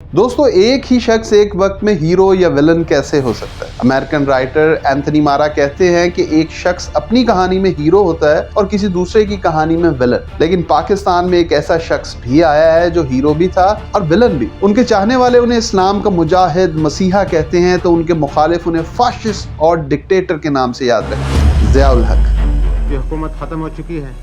दोस्तों, एक ही शख्स एक वक्त में हीरो या विलन कैसे हो सकता है? अमेरिकन राइटर एंथनी मारा कहते हैं कि एक शख्स अपनी कहानी में हीरो होता है और किसी दूसरे की कहानी में विलन। लेकिन पाकिस्तान में एक ऐसा शख्स भी आया है जो हीरो भी था और विलन भी। उनके चाहने वाले उन्हें इस्लाम का मुजाहिद, मसीहा कहते हैं, तो उनके मुखालिफ उन्हें फाशिस्ट और डिक्टेटर के नाम से याद रखते हैं। ज़ियाउल हक। ये हुकूमत खत्म हो चुकी है,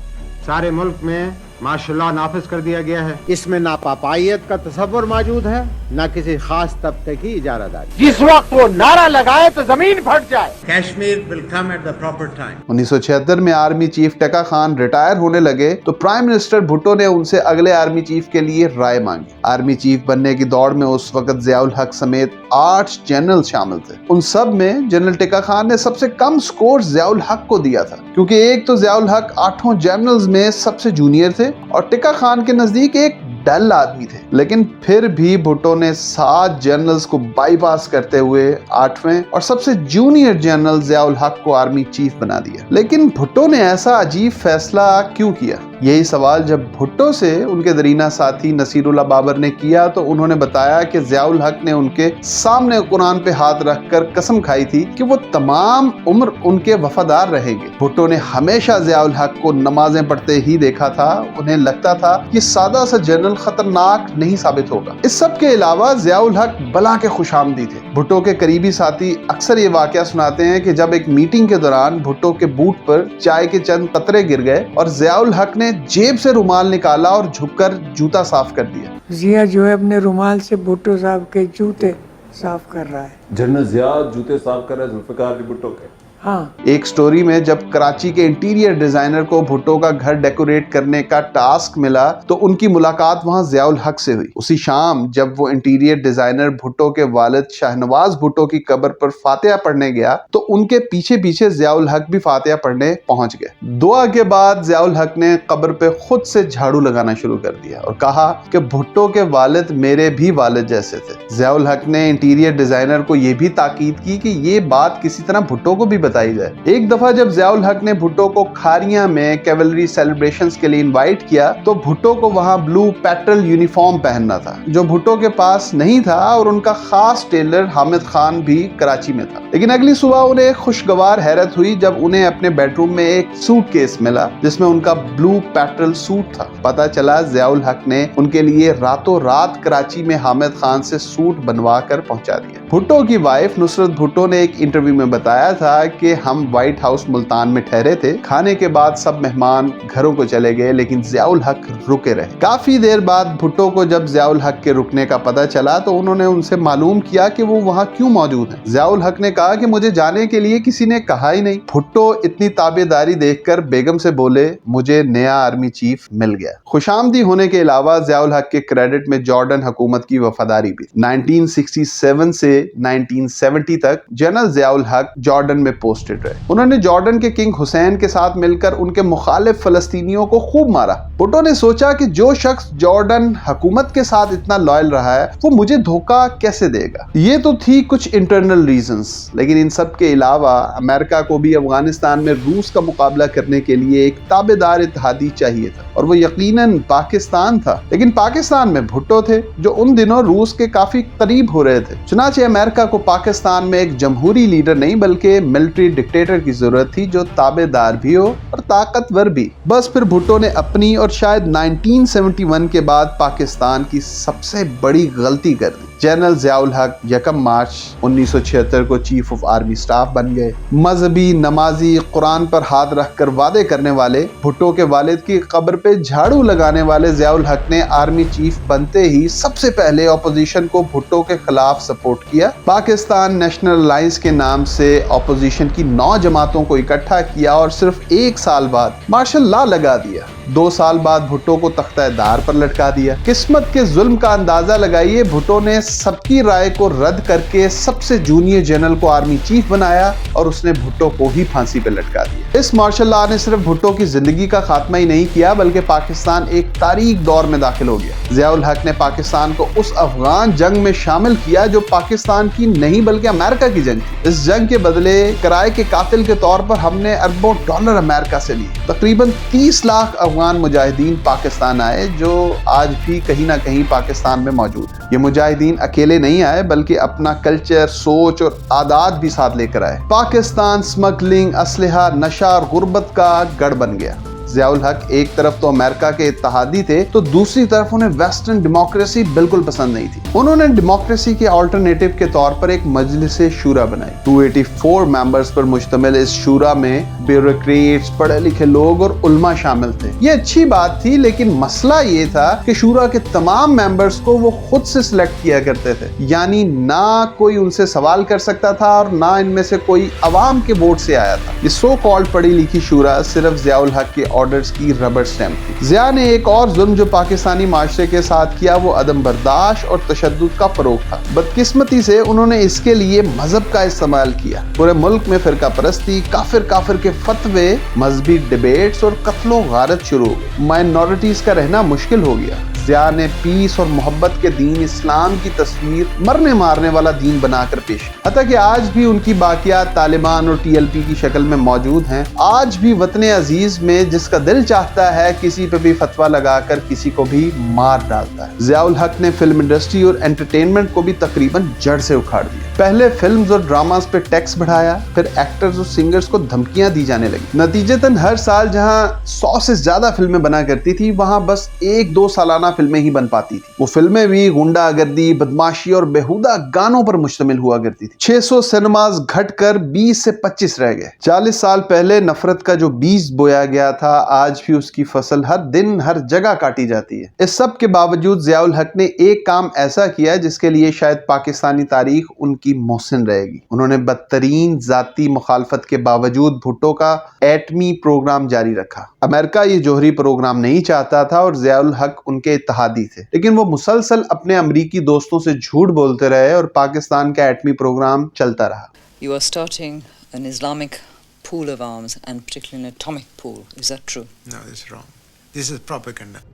सारे मुल्क में माशाल्लाह नाफिज कर दिया गया है। इसमें ना पापायत का तसव्वुर मौजूद है, ना किसी खास तबके की इजारादारी। जिस वक्त वो नारा लगाए तो जमीन फट जाए। Kashmir will come at the proper time. 1976 में आर्मी चीफ टेका खान रिटायर होने लगे तो प्राइम मिनिस्टर भुट्टो ने उनसे अगले आर्मी चीफ के लिए राय मांगी। आर्मी चीफ बनने की दौड़ में उस वक्त ज़ियाउल हक समेत 8 जनरल शामिल थे। उन सब में जनरल टेका खान ने सबसे कम स्कोर ज़ियाउल हक को दिया था, क्योंकि एक तो ज़ियाउल हक 8 जनरल्स में सबसे जूनियर थे और टेका खान के नजदीक एक डल आदमी थे। लेकिन फिर भी भुट्टो ने 7 जनरल्स को बाईपास करते हुए 8वें और सबसे जूनियर जनरल ज़ियाउल हक को आर्मी चीफ बना दिया। लेकिन भुट्टो ने ऐसा अजीब फैसला क्यों किया? यही सवाल जब भुट्टो से उनके दरीना साथी नसीरुल्लाह बाबर ने किया तो उन्होंने बताया कि ज़ियाउल हक ने उनके सामने कुरान पे हाथ रखकर कसम खाई थी कि वो तमाम उम्र उनके वफादार रहेंगे। भुट्टो ने हमेशा ज़ियाउल हक को नमाजें पढ़ते ही देखा था। उन्हें लगता था कि सादा सा जनरल खतरनाक नहीं साबित होगा। इस सब के अलावा ज़ियाउल हक बला के खुशामदी थे। भुट्टो के करीबी साथी अक्सर ये वाकया सुनाते हैं कि जब एक मीटिंग के दौरान भुट्टो के बूट पर चाय के चंद कतरे गिर गए और ज़ियाउल हक ने जेब से रुमाल निकाला और झुककर जूता साफ कर दिया। जिया जो है अपने रुमाल से भुट्टो साहब के जूते साफ कर रहा है। जनरल ज़िया जूते साफ कर रहे हैं जुल्फ़िकार अली भुट्टो के। हाँ। एक स्टोरी में जब कराची के इंटीरियर डिजाइनर को भुट्टो का घर डेकोरेट करने का टास्क मिला तो उनकी मुलाकात वहां ज़ियाउल हक से हुई। उसी शाम जब वो इंटीरियर डिजाइनर भुट्टो के वालिद शाहनवाज भुट्टो की कब्र पर फातिहा पढ़ने गया तो उनके पीछे पीछे ज़ियाउल हक भी फातिहा पढ़ने पहुंच गए। दुआ के बाद ज़ियाउल हक ने कब्र पे खुद से झाड़ू लगाना शुरू कर दिया और कहा कि भुट्टो के वालिद मेरे भी वालिद जैसे थे। ज़ियाउल हक ने इंटीरियर डिजाइनर को यह भी ताकीद की कि ये बात किसी तरह भुट्टो को भी बताई जाए। एक दफा जब ज़ियाउल हक ने भुट्टो को खारिया में कैवलरी सेलिब्रेशंस के लिए इनवाइट किया तो भुट्टो को वहां ब्लू पेट्रोल यूनिफॉर्म पहनना था, जो भुट्टो के पास नहीं था और उनका खास टेलर हामिद खान भी कराची में था। लेकिन अगली सुबह उन्हें खुशगवार हैरत हुई जब उन्हें अपने बेडरूम में एक सूटकेस मिला जिसमें उनका ब्लू पेट्रोल सूट था। पता चला ज़ियाउल हक ने उनके लिए रातों रात कराची में हामिद खान से सूट बनवा कर पहुंचा दिया। भुट्टो की वाइफ नुसरत भुट्टो ने एक इंटरव्यू में बताया था कि हम व्हाइट हाउस मुल्तान में ठहरे थे। खाने के बाद सब मेहमान घरों को चले गए लेकिन ज़ियाउल हक रुके रहे। काफी देर बाद भुट्टो को जब ज़ियाउल हक के रुकने का पता चला तो उन्होंने उनसे मालूम किया कि वो वहाँ क्यों मौजूद हैं। ज़ियाउल हक ने कहा कि मुझे जाने के लिए किसी ने कहा ही नहीं। भुट्टो इतनी ताबेदारी देखकर बेगम से बोले, मुझे नया आर्मी चीफ मिल गया। खुशामदी होने के अलावा ज़ियाउल हक के क्रेडिट में जॉर्डन हुकूमत की वफादारी भी। 1967 से 1970 तक जनरल ज़ियाउल हक जॉर्डन में पोस्टेड रहे। उन्होंने जॉर्डन के किंग हुसैन के साथ मिलकर उनके मुखालिफ फलस्तीनियों को खूब मारा। भुट्टो ने सोचा कि जो शख्स जॉर्डन हुकूमत के साथ इतना लॉयल रहा है वो मुझे धोखा कैसे देगा। ये तो थी कुछ इंटरनल रीजंस, लेकिन इन सब के अलावा अमेरिका को भी अफगानिस्तान में रूस का मुकाबला करने के लिए एक ताबेदार इत्तेहादी चाहिए था और वो यकीनन पाकिस्तान था। लेकिन पाकिस्तान में भुट्टो थे जो उन दिनों रूस के काफी करीब हो रहे थे। चुनांचे अमेरिका को पाकिस्तान में एक जमहूरी लीडर नहीं बल्कि मिलिट्री डिक्टेटर की जरूरत थी जो ताबेदार भी हो और ताकतवर भी। बस फिर भुट्टो ने अपनी और शायद 1971 के बाद पाकिस्तान की सबसे बड़ी गलती कर दी। जनरल ज़ियाउल हक 1 मार्च 1976 को चीफ ऑफ आर्मी स्टाफ बन गए। मजहबी, नमाजी, कुरान पर हाथ रखकर वादे करने वाले, भुट्टो के वालिद की कब्र पे झाड़ू लगाने वाले ज़ियाउल हक ने आर्मी चीफ बनते ही सबसे पहले ऑपोजिशन को भुट्टो के खिलाफ सपोर्ट किया। पाकिस्तान नेशनल अलायंस के नाम से ऑपोजिशन की 9 जमातों को इकट्ठा किया और सिर्फ 1 साल बाद मार्शल लॉ लगा दिया। 2 साल बाद भुट्टो को तख्ता-ए-दार पर लटका दिया। किस्मत के जुल्म का अंदाजा लगाइए, भुट्टो ने सबकी राय को रद्द करके सबसे जूनियर जनरल को आर्मी चीफ बनाया और उसने भुट्टो को ही फांसी पर लटका दिया। इस मार्शल लॉ ने सिर्फ भुट्टो की जिंदगी का खात्मा ही नहीं किया बल्कि पाकिस्तान एक तारीख दौर में दाखिल हो गया। ज़ियाउल हक ने पाकिस्तान को उस अफगान जंग में शामिल किया जो पाकिस्तान की नहीं बल्कि अमेरिका की जंग थी। इस जंग के बदले किराए के कातिल के तौर पर हमने अरबों डॉलर अमेरिका से लिए। तकरीबन 30 लाख افغان مجاہدین پاکستان آئے جو آج بھی کہیں نہ کہیں پاکستان میں موجود ہیں۔ یہ مجاہدین اکیلے نہیں آئے بلکہ اپنا کلچر، سوچ اور عادات بھی ساتھ لے کر آئے۔ پاکستان سمگلنگ، اسلحہ، نشہ اور غربت کا گڑھ بن گیا۔ ضیاء الحق ایک طرف تو امریکہ کے اتحادی تھے تو دوسری طرف انہیں ویسٹرن ڈیموکریسی بالکل پسند نہیں تھی۔ انہوں نے ڈیموکریسی کے آلٹرنیٹو کے طور پر ایک مجلس شورا بنائی۔ 284 ممبرز پر مشتمل اس شورا میں بیوروکریٹس، پڑھے لکھے لوگ اور علماء شامل تھے۔ یہ اچھی بات تھی، لیکن مسئلہ یہ تھا کہ شورا کے تمام ممبرز کو وہ خود سے سلیکٹ کیا کرتے تھے، یعنی نہ کوئی ان سے سوال کر سکتا تھا اور نہ ان میں سے کوئی عوام کے ووٹ سے آیا تھا۔ یہ سو کالڈ پڑھی لکھی شورا صرف ضیاء الحق کے آرڈرز کی ربر سٹیمپ تھی۔ ضیاء نے ایک اور ظلم جو پاکستانی معاشرے کے ساتھ کیا وہ عدم برداشت اور تشدد کا فروغ تھا۔ بدقسمتی سے انہوں نے اس کے لیے مذہب کا استعمال کیا۔ پورے ملک میں فرقہ پرستی، کافر کے فتوے، مذہبی ڈیبیٹس اور قتل و غارت شروع ہو گئی۔ مائنورٹیز کا رہنا مشکل ہو گیا۔ ضیاء نے پیس اور محبت کے دین اسلام کی تصویر مرنے مارنے والا دین بنا کر پیش کی۔ حتیٰ کہ آج بھی ان کی باقیات طالبان اور ٹی ایل پی کی شکل میں موجود ہیں۔ آج بھی وطن عزیز میں جس کا دل چاہتا ہے کسی پہ بھی فتویٰ لگا کر کسی کو بھی مار ڈالتا ہے۔ ضیاء الحق نے فلم انڈسٹری اور انٹرٹینمنٹ کو بھی تقریباً جڑ سے اکھاڑ دیا۔ پہلے فلمز اور ڈراماز پہ ٹیکس بڑھایا، پھر ایکٹرز اور سنگرز کو دھمکیاں دی جانے لگی۔ نتیجتاً ہر سال جہاں 100 سے زیادہ فلمیں بنا کرتی تھی وہاں بس 1-2 سالانہ فلمیں ہی بن پاتی تھی۔ وہ فلمیں بھی غنڈہ گردی، بدماشی اور بیہودہ گانوں پر مشتمل ہوا کرتی تھی۔ 600 سینماز گھٹ کر 20 سے 25 رہ گئے۔ 40 سال پہلے نفرت کا جو بیج بویا گیا تھا آج بھی اس کی فصل ہر دن ہر جگہ کاٹی جاتی ہے۔ اس سب کے باوجود ضیاء الحق نے ایک کام ایسا کیا جس کے لیے شاید پاکستانی تاریخ ان کی محسن رہے گی۔ انہوں نے بدترین ذاتی مخالفت کے باوجود بھٹو کا ایٹمی پروگرام جاری رکھا۔ امریکہ یہ جوہری پروگرام نہیں چاہتا تھا اور ضیاء الحق ان کے اتحادی تھے، لیکن وہ مسلسل اپنے امریکی دوستوں سے جھوٹ بولتے رہے اور پاکستان کا ایٹمی پروگرام چلتا رہا۔ You are starting an Islamic pool of arms and particularly an atomic pool. Is that true? No, this is wrong. This is propaganda.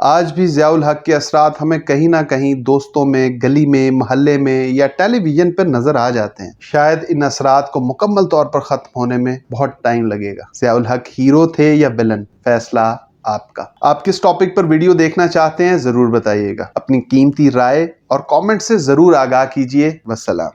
آج بھی ضیاء الحق کے اثرات ہمیں کہیں نہ کہیں دوستوں میں، گلی میں، محلے میں یا ٹیلی ویژن پر نظر آ جاتے ہیں۔ شاید ان اثرات کو مکمل طور پر ختم ہونے میں بہت ٹائم لگے گا۔ ضیاء الحق ہیرو تھے یا ویلن، فیصلہ آپ کا۔ آپ کس ٹاپک پر ویڈیو دیکھنا چاہتے ہیں ضرور بتائیے گا۔ اپنی قیمتی رائے اور کامنٹ سے ضرور آگاہ کیجیے۔ والسلام۔